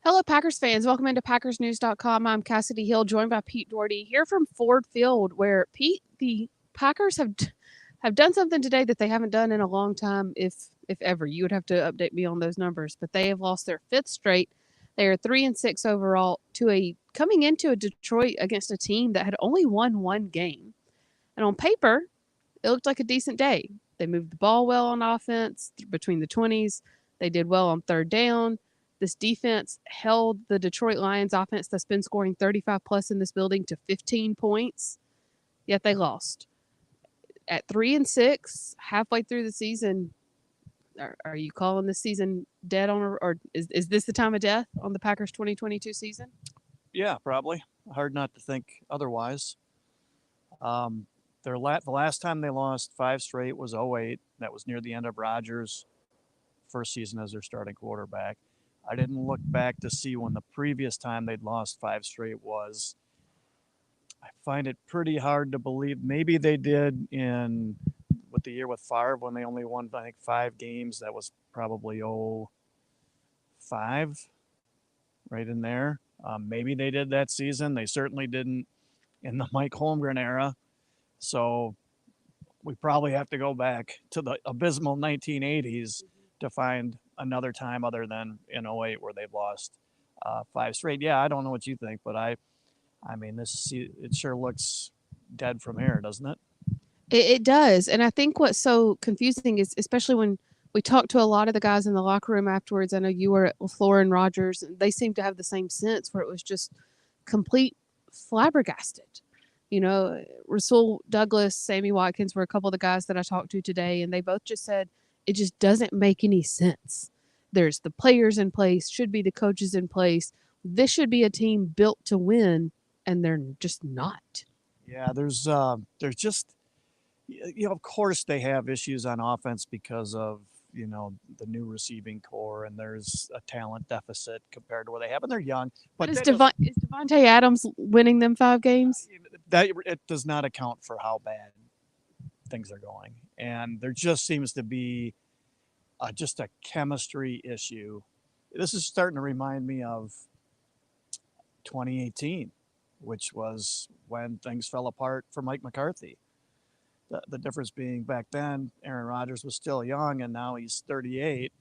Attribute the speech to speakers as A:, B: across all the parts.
A: Hello, Packers fans. Welcome into PackersNews.com. I'm Kassidy Hill, joined by Pete Dougherty here from Ford Field, where Pete, the Packers have done something today that they haven't done in a long time, if ever. You would have to update me on those numbers, but they have lost their fifth straight. They are 3-6 overall to a coming into a Detroit against a team that had only won one game. And on paper, it looked like a decent day. They moved the ball well on offense between the 20s. They did well on third down. This defense held the Detroit Lions offense that's been scoring 35 plus in this building to 15 points, yet they lost. At 3-6, halfway through the season, are you calling this season dead on, or is this the time of death on the Packers 2022 season?
B: Yeah, probably. Hard not to think otherwise. The last time they lost five straight was '08. That was near the end of Rodgers' first season as their starting quarterback. I didn't look back to see when the previous time they'd lost five straight was. I find it pretty hard to believe. Maybe they did in with the year with Favre when they only won, I think, 5 games. That was probably '05, right in there. Maybe they did that season. They certainly didn't in the Mike Holmgren era. So we probably have to go back to the abysmal 1980s to find another time other than in '08 where they've lost five straight. Yeah, I don't know what you think, but I mean, it sure looks dead from here, doesn't it?
A: It does. And I think what's so confusing is, especially when we talked to a lot of the guys in the locker room afterwards. I know you were at LaFleur and Rogers, and they seemed to have the same sense where it was just complete flabbergasted. You know, Rasul Douglas, Sammy Watkins were a couple of the guys that I talked to today, and they both just said it just doesn't make any sense. There's the players in place, should be the coaches in place. This should be a team built to win, and they're just not.
B: Yeah, there's just of course they have issues on offense because of the new receiving core, and there's a talent deficit compared to where they have, and they're young.
A: But
B: But that doesn't
A: Is Devontae Adams winning them 5 games?
B: that it does not account for how bad things are going, and there just seems to be just a chemistry issue. This is starting to remind me of 2018, which was when things fell apart for Mike McCarthy. The difference being back then, Aaron Rodgers was still young, and now he's 38.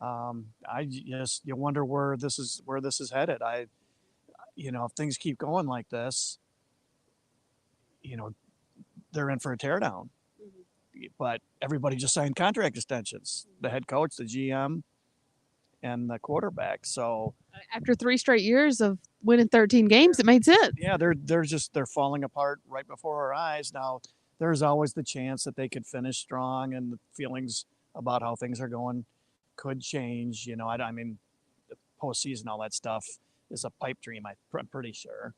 B: I just you wonder where this is headed. If things keep going like this, you know, they're in for a teardown. But everybody just signed contract extensions. The head coach, the GM, and the quarterback. So
A: After 3 straight years of winning 13 games, it made sense.
B: yeah, they're falling apart right before our eyes. Now there's always the chance that they could finish strong, and the feelings about how things are going could change. I mean, the postseason, all that stuff is a pipe dream. I'm pretty sure,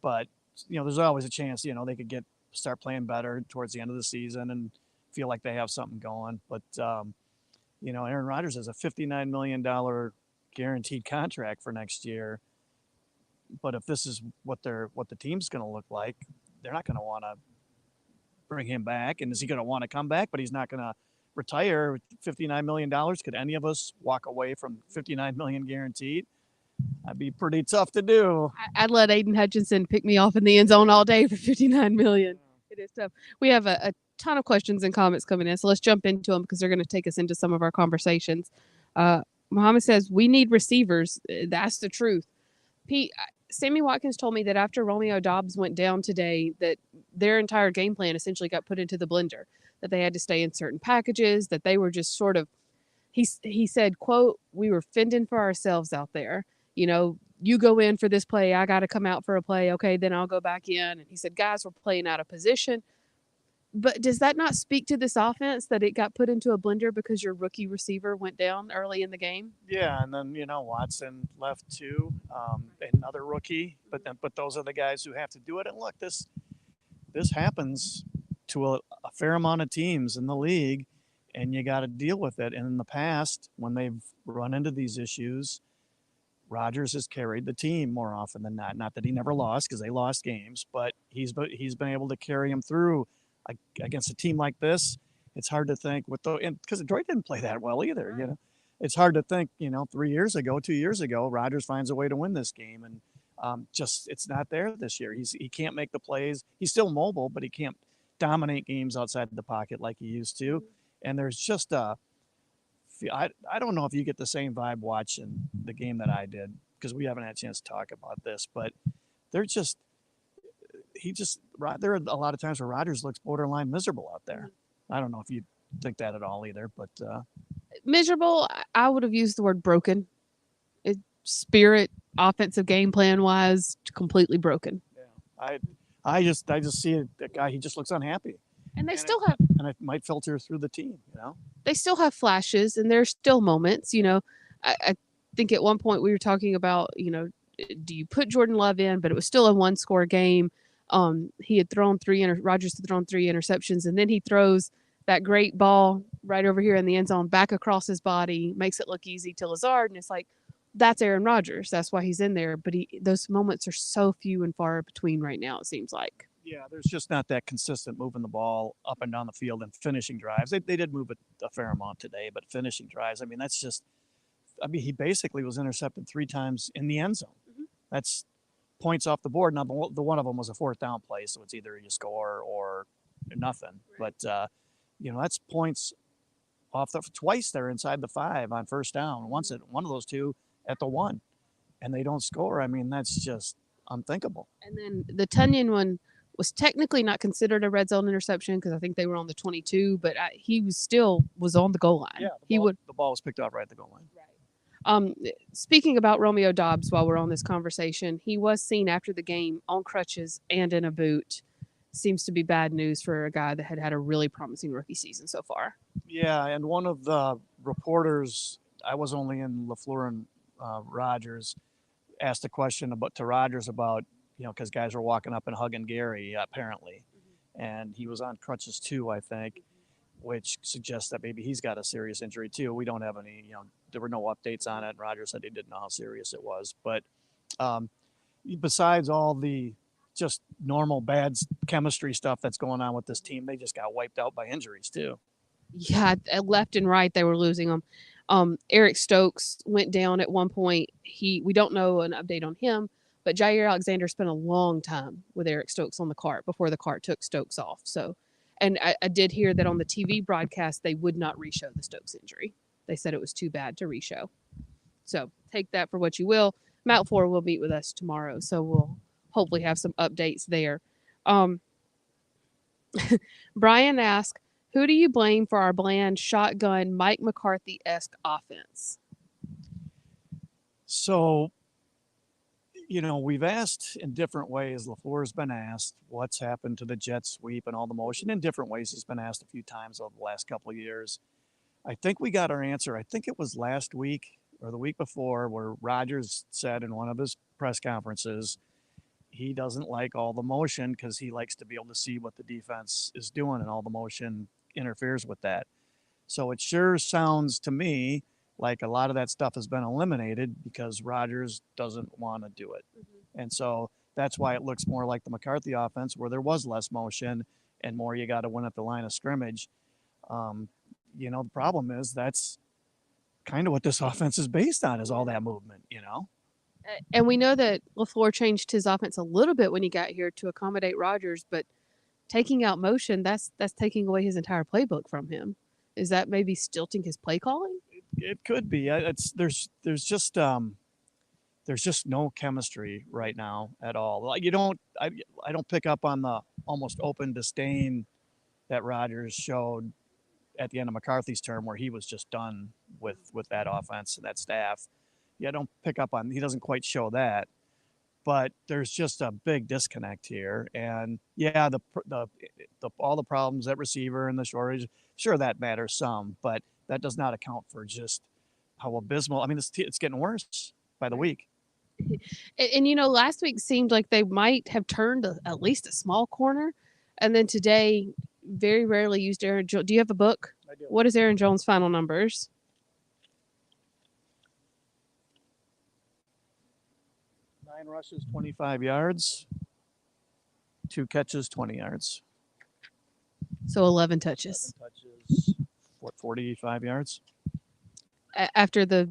B: but there's always a chance. They could start playing better towards the end of the season and feel like they have something going. But Aaron Rodgers has a $59 million guaranteed contract for next year. But if this is what the team's going to look like, they're not going to want to bring him back. And is he going to want to come back? But he's not going to retire with $59 million. Could any of us walk away from $59 million guaranteed? That'd be pretty tough to do.
A: I'd let Aiden Hutchinson pick me off in the end zone all day for $59 million. It is tough. We have a ton of questions and comments coming in, so let's jump into them because they're going to take us into some of our conversations. Muhammad says, we need receivers. That's the truth. Pete, Sammy Watkins told me that after Romeo Doubs went down today, that their entire game plan essentially got put into the blender, that they had to stay in certain packages, that they were just sort of, he said, quote, we were fending for ourselves out there. You go in for this play, I got to come out for a play. Okay, then I'll go back in. And he said, guys were playing out of position. But does that not speak to this offense that it got put into a blender because your rookie receiver went down early in the game?
B: Yeah, and then Watson left too, another rookie. But those are the guys who have to do it. And look, this happens to a fair amount of teams in the league, and you got to deal with it. And in the past, when they've run into these issues, Rodgers has carried the team more often than not. Not that he never lost, because they lost games, but he's been able to carry them through. Against a team like this, it's hard to think because Detroit didn't play that well either. it's hard to think, 3 years ago, 2 years ago, Rodgers finds a way to win this game, and just it's not there this year. He can't make the plays. He's still mobile, but he can't dominate games outside the pocket like he used to. And there's just I don't know if you get the same vibe watching the game that I did, because we haven't had a chance to talk about this, but they're just there are a lot of times where Rodgers looks borderline miserable out there. I don't know if you think that at all either, but
A: Miserable. I would have used the word broken. Spirit, offensive game plan wise, completely broken.
B: Yeah, I just see that guy. He just looks unhappy,
A: and
B: it might filter through the team.
A: They still have flashes, and there's still moments. I think at one point we were talking about, do you put Jordan Love in? But it was still a one-score game. He had thrown Rodgers had thrown 3 interceptions, and then he throws that great ball right over here in the end zone, back across his body, makes it look easy to Lazard, and it's like, that's Aaron Rodgers. That's why he's in there. But those moments are so few and far between right now, it seems like.
B: Yeah, there's just not that consistent moving the ball up and down the field and finishing drives. They did move it a fair amount today, but finishing drives, he basically was intercepted 3 times in the end zone. Mm-hmm. That's points off the board. Now, the one of them was a 4th down play, so it's either you score or nothing. Right. But, that's points off twice they're inside the 5 on 1st down. Once at one of those 2 at the 1, and they don't score. That's just unthinkable.
A: And then the Tunyon one was technically not considered a red zone interception because I think they were on the 22, but he was on the goal line.
B: Yeah, the ball was picked off right at the goal line.
A: Right. Speaking about Romeo Doubs, while we're on this conversation, he was seen after the game on crutches and in a boot. Seems to be bad news for a guy that had a really promising rookie season so far.
B: Yeah, and one of the reporters, I was only in LaFleur and Rodgers, asked a question to Rodgers about, because guys were walking up and hugging Gary, apparently. Mm-hmm. And he was on crutches too, I think, which suggests that maybe he's got a serious injury too. We don't have any, there were no updates on it. Rodgers said he didn't know how serious it was. But besides all the just normal bad chemistry stuff that's going on with this team, they just got wiped out by injuries too.
A: Yeah, left and right they were losing them. Eric Stokes went down at one point. We don't know an update on him, but Jair Alexander spent a long time with Eric Stokes on the cart before the cart took Stokes off. So, and I did hear that on the TV broadcast they would not reshow the Stokes injury. They said it was too bad to reshow. So take that for what you will. Matt Floor will meet with us tomorrow, so we'll hopefully have some updates there. Brian asked, who do you blame for our bland shotgun Mike McCarthy-esque offense?
B: So, we've asked in different ways. LaFleur's been asked what's happened to the jet sweep and all the motion in different ways. He's been asked a few times over the last couple of years. I think we got our answer. I think it was last week or the week before where Rodgers said in one of his press conferences he doesn't like all the motion because he likes to be able to see what the defense is doing, and all the motion interferes with that. So it sure sounds to me like a lot of that stuff has been eliminated because Rodgers doesn't want to do it. Mm-hmm. And so that's why it looks more like the McCarthy offense where there was less motion and more you got to win at the line of scrimmage. The problem is that's kind of what this offense is based on, is all that movement,
A: And we know that LaFleur changed his offense a little bit when he got here to accommodate Rodgers, but taking out motion, that's taking away his entire playbook from him. Is that maybe stilting his play calling?
B: It could be. There's just no chemistry right now at all. Like I don't pick up on the almost open disdain that Rodgers showed at the end of McCarthy's term, where he was just done with that offense and that staff. Yeah, I don't pick up on. He doesn't quite show that. But there's just a big disconnect here, and yeah, the all the problems at receiver and the shortage, sure that matters some, but that does not account for just how abysmal. It's getting worse by the week.
A: And last week seemed like they might have turned at least a small corner, and then today very rarely used Aaron Jones. Do you have a book?
B: I do.
A: What is Aaron Jones' final numbers?
B: 9 rushes, 25 yards. 2 catches, 20 yards.
A: So 11 touches.
B: 45 yards.
A: after the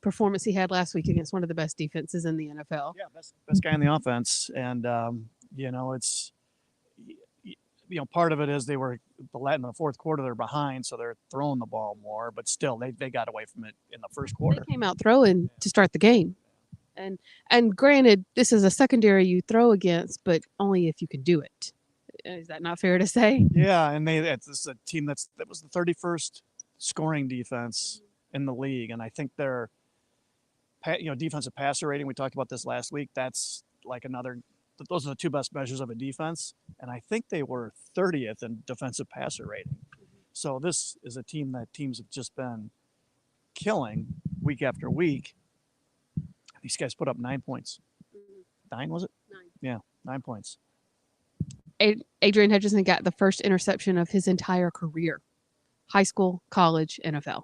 A: performance he had last week against one of the best defenses in the NFL.
B: Yeah, best guy in the offense, and it's part of it is they were in the fourth quarter they're behind, so they're throwing the ball more, but still they got away from it in the first quarter.
A: They came out throwing to start the game. And granted, this is a secondary you throw against, but only if you can do it. Is that not fair to say?
B: Yeah, and this is a team that was the 31st scoring defense in the league, and I think their defensive passer rating. We talked about this last week. That's like another. Those are the two best measures of a defense, and I think they were 30th in defensive passer rating. So this is a team that teams have just been killing week after week. These guys put up 9 points. 9 was it?
A: 9.
B: Yeah, 9 points.
A: Adrian Hutchinson got the first interception of his entire career, high school, college, NFL.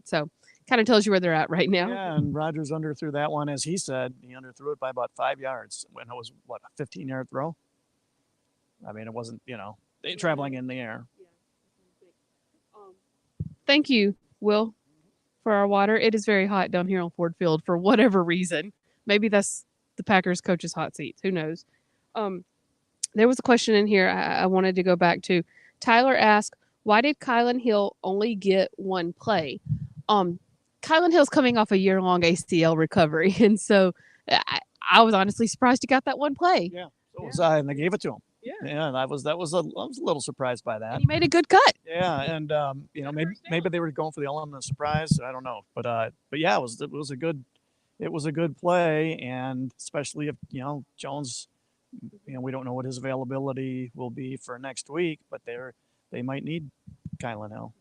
A: So kind of tells you where they're at right now.
B: Yeah, and Rodgers underthrew that one, as he said. He underthrew it by about 5 yards when it was, a 15-yard throw? I mean, it wasn't, traveling in the air.
A: Thank you, Will, for our water. It is very hot down here on Ford Field for whatever reason. Maybe that's the Packers coach's hot seats. Who knows? There was a question in here I wanted to go back to. Tyler asked, why did Kylan Hill only get one play? Kylan Hill's coming off a year-long ACL recovery, and so I was honestly surprised he got that one play.
B: Yeah, so was I, and they gave it to him.
A: Yeah,
B: I was a little surprised by that.
A: And he made a good cut.
B: Yeah, and maybe they were going for the element of surprise. I don't know, but yeah, it was a good play, and especially if Jones, we don't know what his availability will be for next week, but they might need Kylan Hill.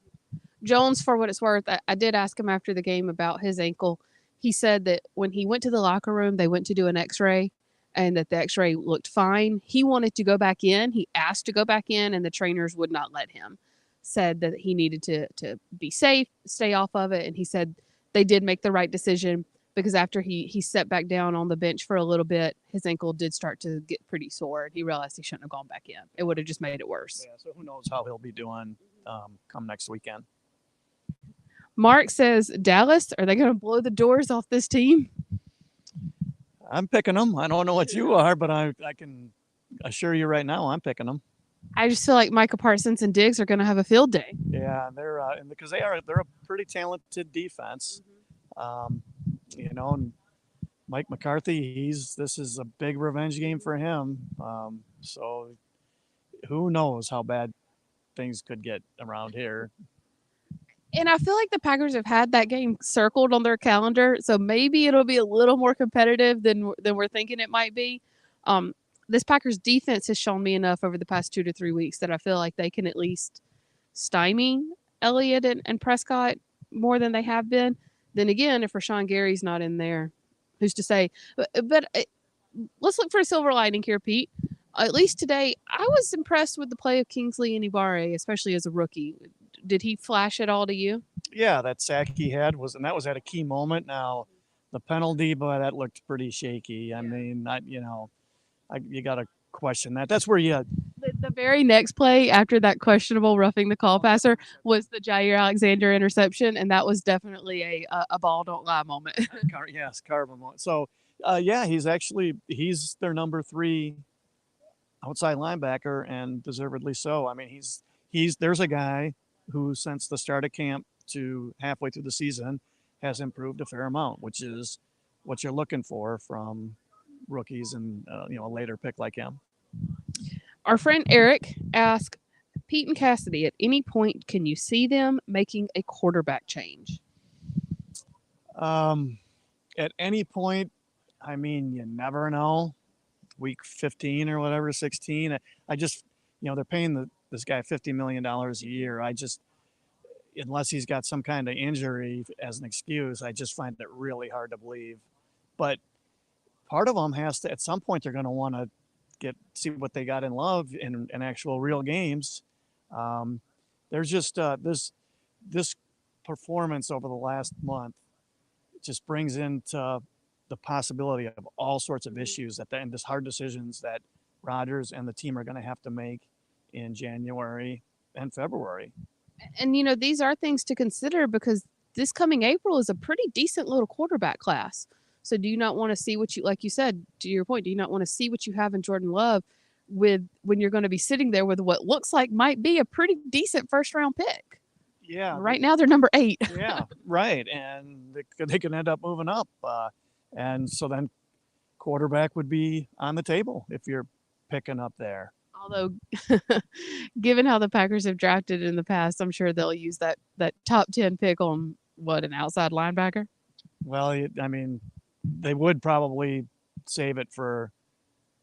A: Jones, for what it's worth, I did ask him after the game about his ankle. He said that when he went to the locker room, they went to do an x-ray and that the x-ray looked fine. He wanted to go back in. He asked to go back in, and the trainers would not let him. Said that he needed to be safe, stay off of it, and he said they did make the right decision because after he sat back down on the bench for a little bit, his ankle did start to get pretty sore, and he realized he shouldn't have gone back in. It would have just made it worse.
B: Yeah, so who knows how he'll be doing come next weekend.
A: Mark says, Dallas, are they going to blow the doors off this team?
B: I'm picking them. I don't know what you are, but I can assure you right now I'm picking them.
A: I just feel like Micah Parsons and Diggs are going to have a field day.
B: Yeah, they're and because they're a pretty talented defense. And Mike McCarthy, this is a big revenge game for him. So who knows how bad things could get around here.
A: And I feel like the Packers have had that game circled on their calendar, so maybe it'll be a little more competitive than we're thinking it might be. This Packers defense has shown me enough over the past 2 to 3 weeks that I feel like they can at least stymie Elliott and Prescott more than they have been. Then again, if Rashawn Gary's not in there, who's to say? But let's look for a silver lining here, Pete. At least today, I was impressed with the play of Kingsley Enagbare, especially as a rookie. Did he flash at all to you?
B: Yeah, that sack he had was at a key moment. Now, the penalty, boy, that looked pretty shaky. I mean, you got to question that. That's where
A: The very next play after that questionable roughing the call passer was the Jair Alexander interception, and that was definitely a ball don't lie moment.
B: Yes, Carver moment. So, he's their number 3 outside linebacker, and deservedly so. I mean, there's a guy who, since the start of camp to halfway through the season, has improved a fair amount, which is what you're looking for from rookies and a later pick like him.
A: Our friend Eric asked, Pete and Kassidy, at any point can you see them making a quarterback change?
B: At any point, I mean, you never know. Week 15 or whatever, 16. I just, they're paying this guy $50 million a year. Unless he's got some kind of injury as an excuse, I just find it really hard to believe. But part of them has to, at some point, they're going to want to see what they got in Love in actual real games. There's just this performance over the last month just brings into the possibility of all sorts of issues and just hard decisions that Rodgers and the team are going to have to make in January and February.
A: And, these are things to consider because this coming April is a pretty decent little quarterback class. So do you not want to see what you, like you said, to your point, do you not want to see what you have in Jordan Love with when you're going to be sitting there with what looks like might be a pretty decent first round pick?
B: Yeah,
A: Right now they're number 8.
B: yeah, right, and they can end up moving up, and so then quarterback would be on the table if you're picking up there.
A: Although, given how the Packers have drafted in the past, I'm sure they'll use that top 10 pick on what, an outside linebacker.
B: Well, I mean, they would probably save it for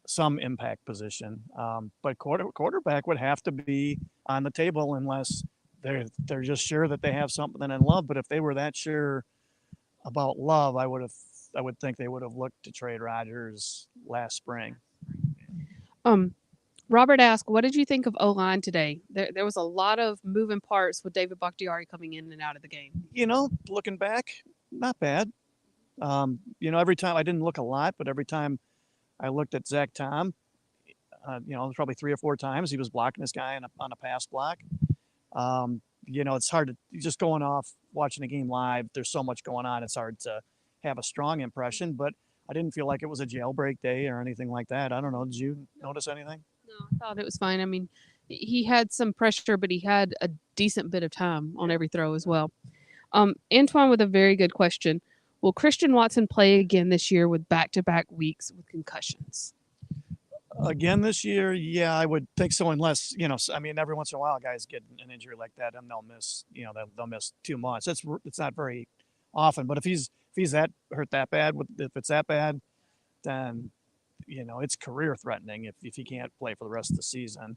B: some impact position, but quarterback would have to be on the table unless they're just sure that they have something in Love. But if they were that sure about Love, I would think they would have looked to trade Rodgers last spring.
A: Um, Robert asked, "What did you think of O line today? There was a lot of moving parts with David Bakhtiari coming in and out of the game."
B: Looking back, not bad. Every time I didn't look a lot, but every time I looked at Zach Tom, probably 3 or 4 times he was blocking this guy on a pass block. It's hard to just going off watching a game live. There's so much going on. It's hard to have a strong impression, but I didn't feel like it was a jailbreak day or anything like that. I don't know. Did you notice anything?
A: No, I thought it was fine. I mean, he had some pressure, but he had a decent bit of time on every throw as well. Antoine with a very good question. Will Christian Watson play again this year with back-to-back weeks with concussions?
B: Again this year, yeah, I would think so. Unless every once in a while, guys get an injury like that and they'll miss, they'll miss 2 months. It's not very often. But if he's that hurt that bad, if it's that bad, then it's career threatening if he can't play for the rest of the season.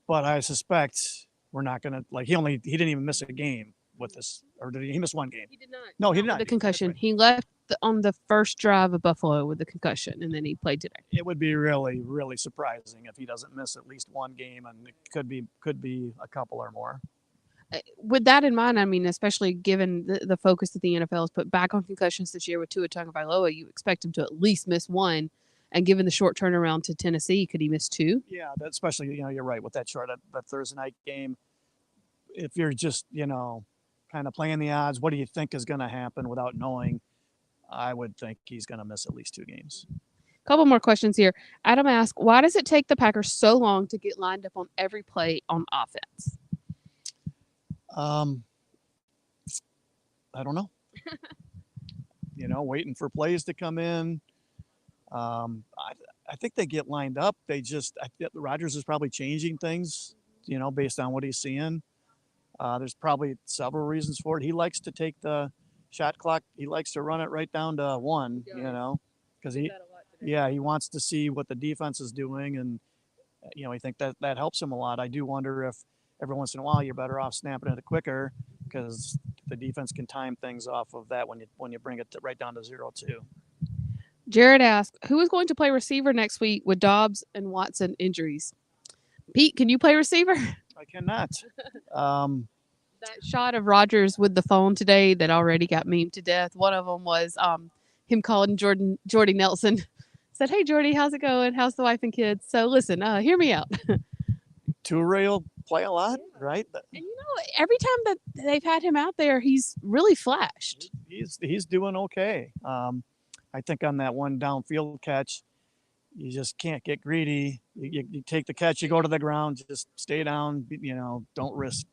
B: But I suspect we're not gonna he didn't even miss a game with this, or did he miss one game?
A: He did not.
B: No, he did not.
A: The concussion. Right. He left on the first drive of Buffalo with the concussion, and then he played today.
B: It would be really, really surprising if he doesn't miss at least one game, and it could be a couple or more.
A: With that in mind, I mean, especially given the focus that the NFL has put back on concussions this year with Tua Tagovailoa, you expect him to at least miss one. And given the short turnaround to Tennessee, could he miss 2?
B: Yeah, especially, you're right with that that Thursday night game. If you're just, kind of playing the odds, what do you think is going to happen without knowing? I would think he's going to miss at least 2 games.
A: A couple more questions here. Adam asked, why does it take the Packers so long to get lined up on every play on offense?
B: I don't know. Waiting for plays to come in. I think they get lined up. Rodgers is probably changing things, based on what he's seeing. There's probably several reasons for it. He likes to take the shot clock. He likes to run it right down to 1, because he wants to see what the defense is doing. And, I think that helps him a lot. I do wonder if every once in a while you're better off snapping it quicker, because the defense can time things off of that when you bring it right down to 0-2.
A: Jared asked, who is going to play receiver next week with Dobbs and Watson injuries? Pete, can you play receiver?
B: I cannot.
A: That shot of Rodgers with the phone today that already got memed to death. One of them was him calling Jordy Nelson. Said, "Hey, Jordy, how's it going? How's the wife and kids? So listen, hear me out."
B: Toure will play a lot, right?
A: And every time that they've had him out there, he's really flashed.
B: He's doing okay. I think on that one downfield catch, you just can't get greedy. You take the catch, you go to the ground, just stay down. Don't risk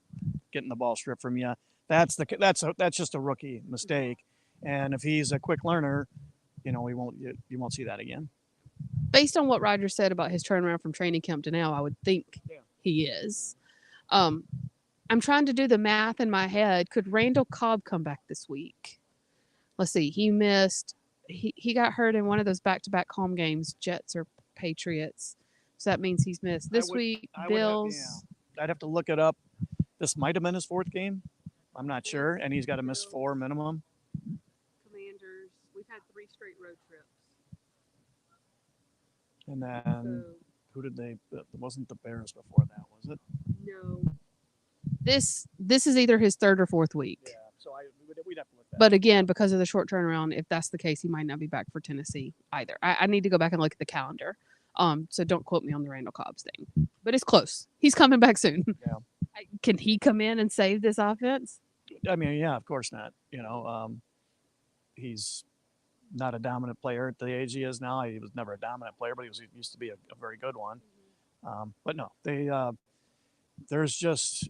B: getting the ball stripped from you. That's just a rookie mistake. And if he's a quick learner, you won't see that again.
A: Based on what Rodgers said about his turnaround from training camp to now, I would think he is. I'm trying to do the math in my head. Could Randall Cobb come back this week? Let's see. He missed. He got hurt in one of those back-to-back home games, Jets or Patriots. So that means he's missed this week. Bills.
B: I'd have to look it up. This might have been his 4th game. I'm not sure. And he's got to miss 4 minimum.
A: Commanders. We've had 3 straight road trips.
B: And then who did they? It wasn't the Bears before that, was it?
A: No. This is either his 3rd or 4th week.
B: Yeah. So we'd have to look that.
A: But again, because of the short turnaround, if that's the case, he might not be back for Tennessee either. I need to go back and look at the calendar. So don't quote me on the Randall Cobbs thing. But it's close. He's coming back soon.
B: Yeah.
A: Can he come in and save this offense?
B: I mean, yeah, of course not. He's not a dominant player at the age he is now. He was never a dominant player, but he used to be a very good one. But no, there's just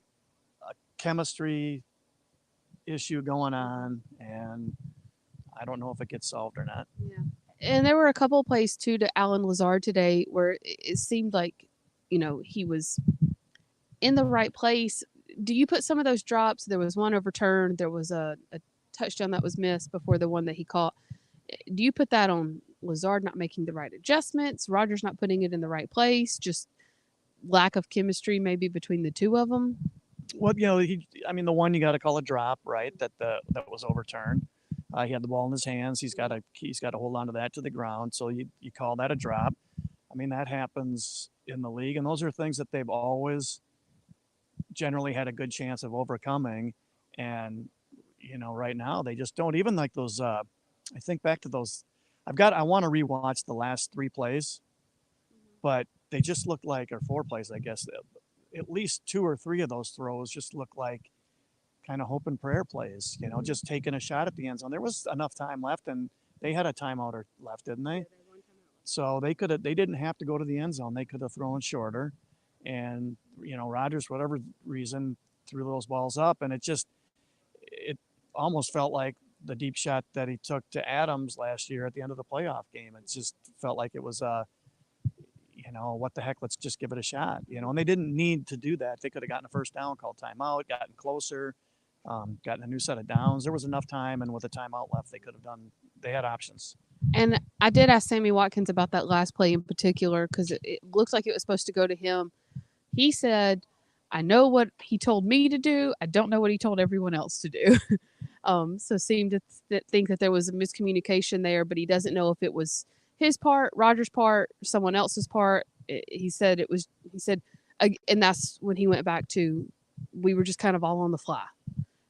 B: a chemistry issue going on, and I don't know if it gets solved or not.
A: Yeah. And there were a couple of plays too to Alan Lazard today where it seemed like, he was in the right place. Do you put some of those drops? There was one overturned. There was a touchdown that was missed before the one that he caught. Do you put that on Lazard not making the right adjustments, Rogers not putting it in the right place, just lack of chemistry maybe between the two of them?
B: Well, I mean, the one you got to call a drop, right? That was overturned. He had the ball in his hands. He's got to hold on to that to the ground. So you call that a drop. I mean, that happens in the league, and those are things that they've always generally had a good chance of overcoming. And right now they just don't. Even like those. I think back to those. I want to rewatch the last three plays, but they just look like, or four plays, I guess. At least two or three of those throws just look like kind of hope and prayer plays. Just taking a shot at the end zone. There was enough time left, and they had a timeout or left, didn't they? So they could have. They didn't have to go to the end zone. They could have thrown shorter, and Rodgers, for whatever reason, threw those balls up, and it almost felt like the deep shot that he took to Adams last year at the end of the playoff game. It just felt like it was what the heck, let's just give it a shot. And they didn't need to do that. They could have gotten a first down, called timeout, gotten closer, gotten a new set of downs. There was enough time, and with a timeout left, they had options.
A: And I did ask Sammy Watkins about that last play in particular because it looks like it was supposed to go to him. He said, I know what he told me to do. I don't know what he told everyone else to do. So seemed to think that there was a miscommunication there, but he doesn't know if it was his part, Roger's part, someone else's part. He said, and that's when he went back to, we were just kind of all on the fly.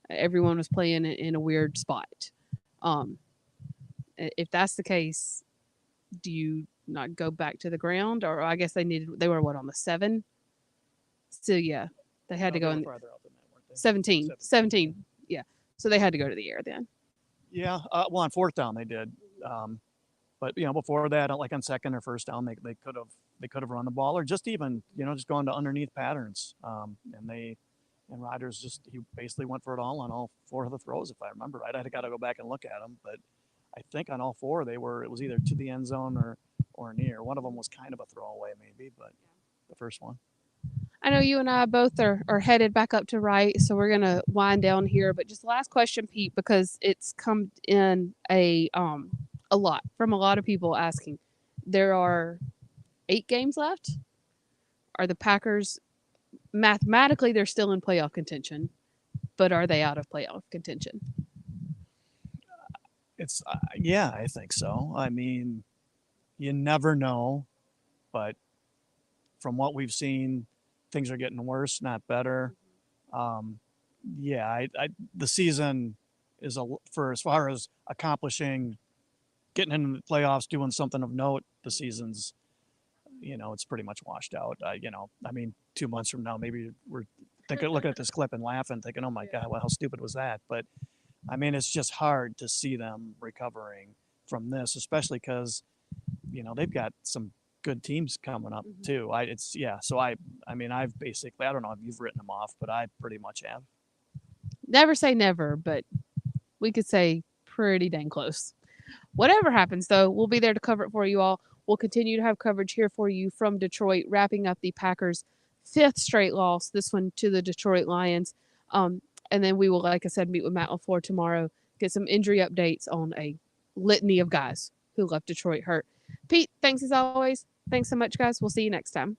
A: Everyone was playing in a weird spot. If that's the case, do you not go back to the ground? Or I guess they were what, on the 7? So yeah, they had to go in
B: farther out than that, weren't they?
A: 17. Yeah. So they had to go to the air then.
B: Yeah. Well, on fourth down they did. But before that, like on second or first down, they could have run the ball, or just even just gone to underneath patterns. And Rodgers he basically went for it all on all four of the throws, if I remember right. I got to go back and look at them, but I think on all four it was either to the end zone or near. One of them was kind of a throwaway maybe, but the first one.
A: I know you and I both are headed back up to Wright, so we're gonna wind down here. But just last question, Pete, because it's come in a lot from a lot of people asking. There are 8 games left. Are the Packers mathematically they're still in playoff contention, but are they out of playoff contention?
B: It's yeah, I think so. I mean, you never know, but from what we've seen, things are getting worse, not better. Yeah, the season is for as far as accomplishing, getting into the playoffs, doing something of note. The season's, it's pretty much washed out. I mean, 2 months from now, maybe we're looking at this clip and laughing, thinking, "Oh my God, well, how stupid was that?" But I mean, it's just hard to see them recovering from this, especially because they've got some good teams coming up too. So I mean, I've basically, I don't know if you've written them off, but I pretty much have.
A: Never say never, but we could say pretty dang close. Whatever happens, though, we'll be there to cover it for you all. We'll continue to have coverage here for you from Detroit, wrapping up the Packers' 5th straight loss, this one to the Detroit Lions. And then we will, like I said, meet with Matt LaFleur tomorrow, get some injury updates on a litany of guys who left Detroit hurt. Pete, thanks as always. Thanks so much, guys. We'll see you next time.